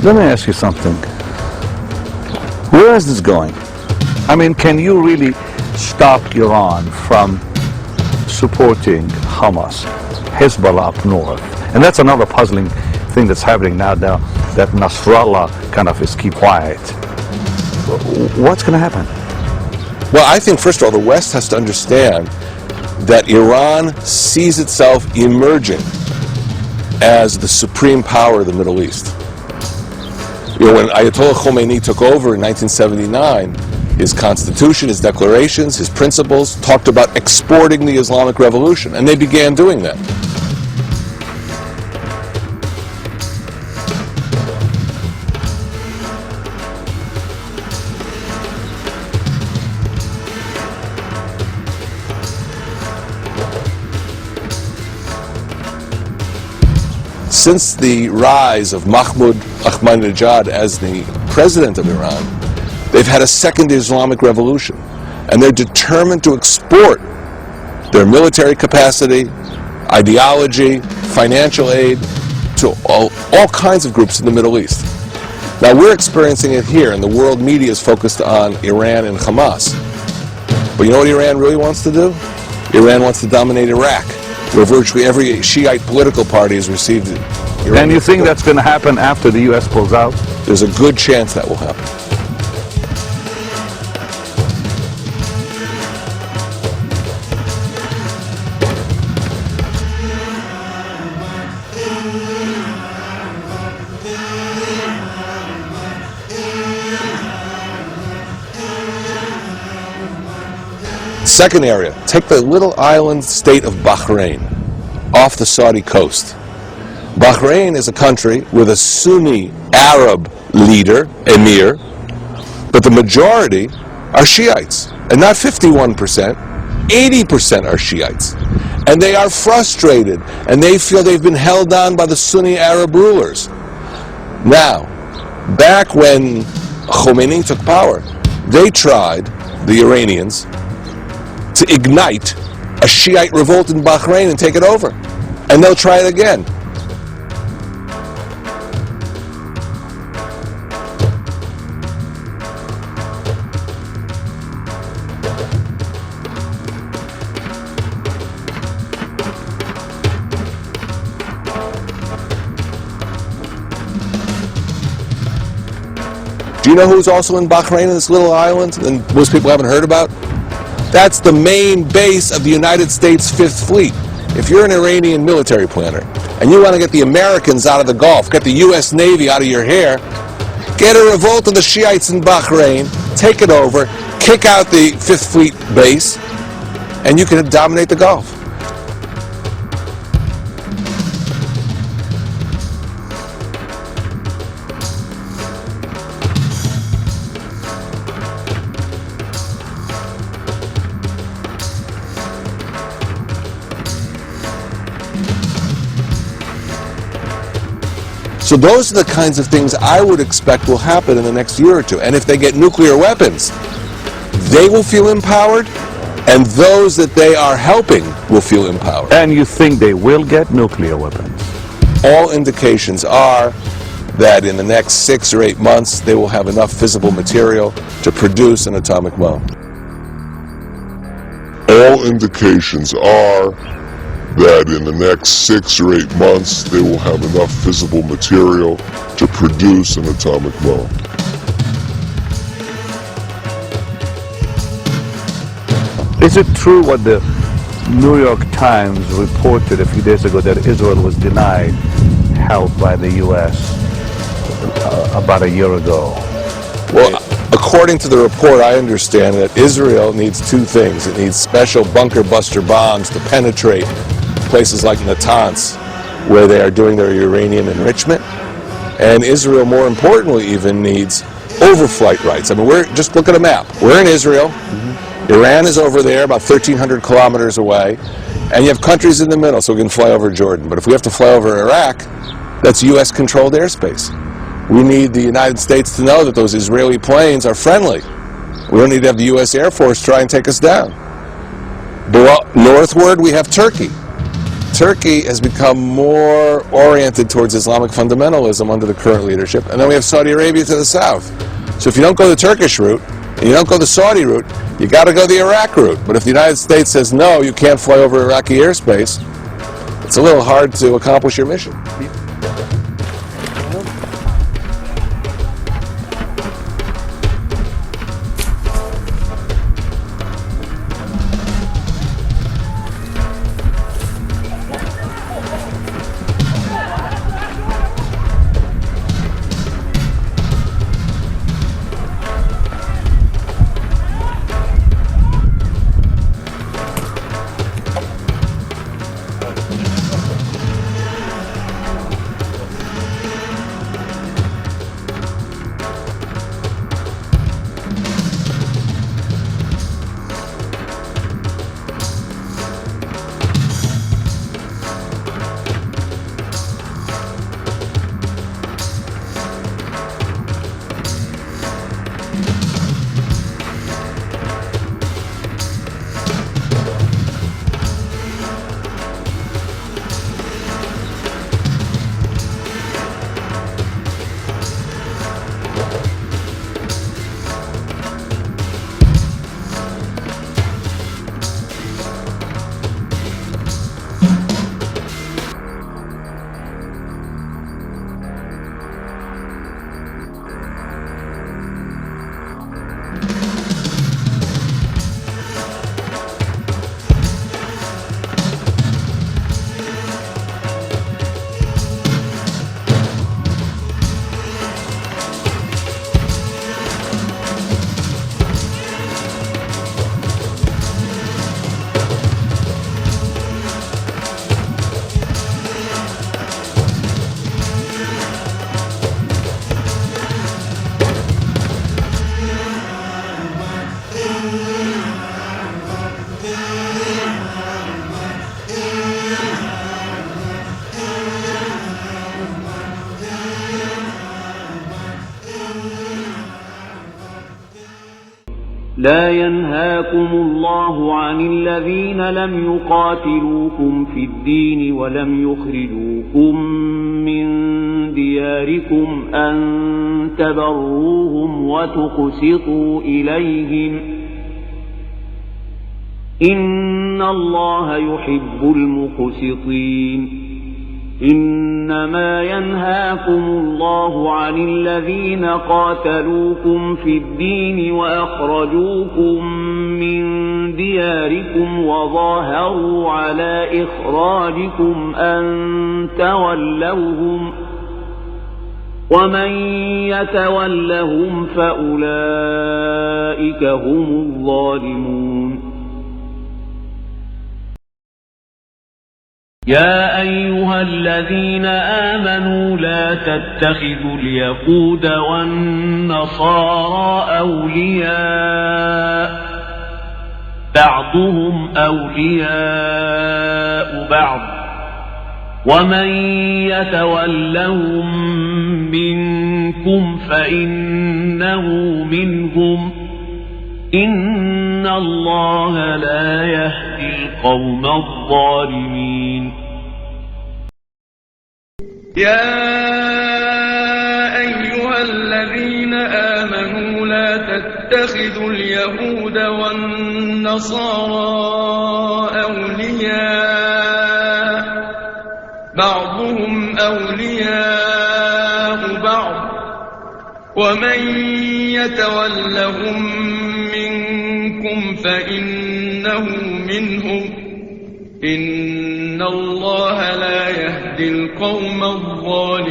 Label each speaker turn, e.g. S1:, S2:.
S1: Let me ask you something. Where is this going? I mean, can you really stop Iran from supporting Hamas, Hezbollah up north? And that's another puzzling thing that's happening now that Nasrallah kind of is keep quiet. What's going to happen?
S2: Well, I think, first of all, the West has to understand that Iran sees itself emerging as the supreme power of the Middle East. You know, when Ayatollah Khomeini took over in 1979, his constitution, his declarations, his principles talked about exporting the Islamic Revolution, and they began doing that. Since the rise of Mahmoud Ahmadinejad as the president of Iran, they've had a second Islamic revolution, and they're determined to export their military capacity, ideology, financial aid to all kinds of groups in the Middle East. Now, we're experiencing it here, and the world media is focused on Iran and Hamas. But you know what Iran really wants to do? Iran wants to dominate Iraq, where virtually every Shiite political party has received it.
S1: And you think that's going to happen after the U.S. pulls out?
S2: There's a good chance that will happen. Second area, take the little island state of Bahrain off the Saudi coast. Bahrain is a country with a Sunni Arab leader, emir, but the majority are Shiites, and not 51%, 80% are Shiites. And they are frustrated, and they feel they've been held on by the Sunni Arab rulers. Now, back when Khomeini took power, they tried, the Iranians, to ignite a Shiite revolt in Bahrain and take it over. And they'll try it again. Do you know who's also in Bahrain, in this little island, and most people haven't heard about? That's the main base of the United States Fifth Fleet. If you're an Iranian military planner and you want to get the Americans out of the Gulf, get the U.S. Navy out of your hair, get a revolt of the Shiites in Bahrain, take it over, kick out the Fifth Fleet base, and you can dominate the Gulf. So those are the kinds of things I would expect will happen in the next year or two. And if they get nuclear weapons, they will feel empowered, and those that they are helping will feel empowered.
S1: And you think they will get nuclear weapons?
S2: All indications are that in the next 6 or 8 months, they will have enough fissile material to produce an atomic bomb.
S3: All indications are that in the next 6 or 8 months, they will have enough fissile material to produce an atomic bomb.
S1: Is it true what the New York Times reported a few days ago, that Israel was denied help by the U.S. About a year ago?
S2: Well, according to the report, I understand that Israel needs 2 things. It needs special bunker buster bombs to penetrate places like Natanz, where they are doing their uranium enrichment. And Israel, more importantly, even needs overflight rights. I mean, just look at a map. We're in Israel. Iran is over there, about 1,300 kilometers away. And you have countries in the middle, so we can fly over Jordan. But if we have to fly over Iraq, that's U.S.-controlled airspace. We need the United States to know that those Israeli planes are friendly. We don't need to have the U.S. Air Force try and take us down. Northward, we have Turkey. Turkey has become more oriented towards Islamic fundamentalism under the current leadership, and then we have Saudi Arabia to the south. So if you don't go the Turkish route, and you don't go the Saudi route, you got to go the Iraq route. But if the United States says no, you can't fly over Iraqi airspace, it's a little hard to accomplish your mission.
S4: لا ينهاكم الله عن الذين لم يقاتلوكم في الدين ولم يخرجوكم من دياركم أن تبروهم وتقسطوا إليهم إن الله يحب المقسطين إنما ينهاكم الله عن الذين قاتلوكم في الدين وأخرجوكم من دياركم وظاهروا على إخراجكم أن تولوهم ومن يتولهم فأولئك هم الظالمون يا أيها الذين آمنوا لا تتخذوا اليهود والنصارى أولياء بعضهم أولياء بعض ومن يتولهم منكم فإنه منهم إن الله لا يهدي القوم الظالمين
S5: يا أيها الذين آمنوا لا تتخذوا اليهود والنصارى أولياء بعضهم أولياء بعض ومن يتولهم منكم فإنه منهم إن الله لا يهدي القوم الظالمين